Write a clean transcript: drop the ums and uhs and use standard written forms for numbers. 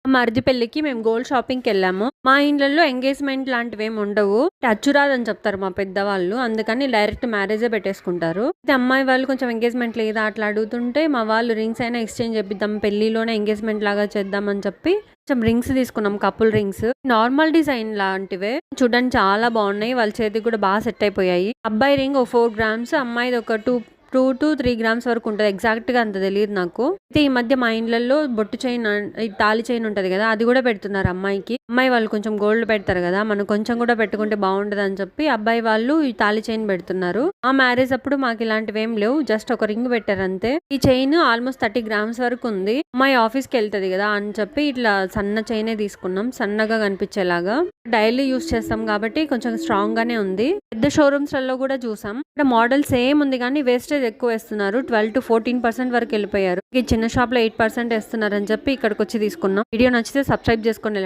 మరిది పెళ్ళికి మేము గోల్డ్ షాపింగ్కి వెళ్ళాము. మా ఇండ్లలో ఎంగేజ్మెంట్ లాంటివి ఏమి ఉండవు, అచ్చురాదని చెప్తారు మా పెద్దవాళ్ళు, అందుకని డైరెక్ట్ మ్యారేజే పెట్టేసుకుంటారు. అమ్మాయి వాళ్ళు కొంచెం ఎంగేజ్మెంట్ లేదా అట్లా అడుగుతుంటే మా వాళ్ళు రింగ్స్ అయినా ఎక్స్చేంజ్ చేపిద్దాం, పెళ్లిలోనే ఎంగేజ్మెంట్ లాగా చేద్దాం అని చెప్పి కొంచెం రింగ్స్ తీసుకున్నాం, కపుల్ రింగ్స్. నార్మల్ డిజైన్ లాంటివే, చూడడానికి చాలా బాగున్నాయి, వాళ్ళ చేతికి కూడా బాగా సెట్ అయిపోయాయి. అబ్బాయి రింగ్ 4 grams, అమ్మాయిది ఒక 2 to 3 grams వరకు ఉంటుంది, ఎగ్జాక్ట్ గా అంత తెలియదు నాకు. అయితే ఈ మధ్య మా ఇండ్లలో బొట్టు చైన్, తాళి చైన్ ఉంటది కదా, అది కూడా పెడుతున్నారు అమ్మాయికి. అమ్మాయి వాళ్ళు కొంచెం గోల్డ్ పెడతారు కదా, మనం కొంచెం కూడా పెట్టుకుంటే బాగుంటది అని చెప్పి అబ్బాయి వాళ్ళు ఈ తాళి చైన్ పెడుతున్నారు. ఆ మ్యారేజ్ అప్పుడు మాకు ఇలాంటివి ఏం లేవు, జస్ట్ ఒక రింగ్ పెట్టారు అంతే. ఈ చైన్ ఆల్మోస్ట్ 30 grams వరకు ఉంది. అమ్మాయి ఆఫీస్ కి వెళ్తది కదా అని చెప్పి ఇట్లా సన్న చైనే తీసుకున్నాం, సన్నగా కనిపించేలాగా. డైలీ యూస్ చేస్తాం కాబట్టి కొంచెం స్ట్రాంగ్ గానే ఉంది. పెద్ద షోరూమ్స్ లలో కూడా చూసాం, ఇక్కడ మోడల్ సేమ్ ఉంది కానీ వేస్టేజ్ ఎక్కువ వేస్తున్నారు, 12 to 14% వరకు వెళ్ళిపోయారు. ఈ చిన్న షాప్ లో 8% వేస్తున్నారు అని చెప్పి ఇక్కడికి వచ్చి తీసుకున్నాం. వీడియో నచ్చితే సబ్స్క్రైబ్ చేసుకోండి.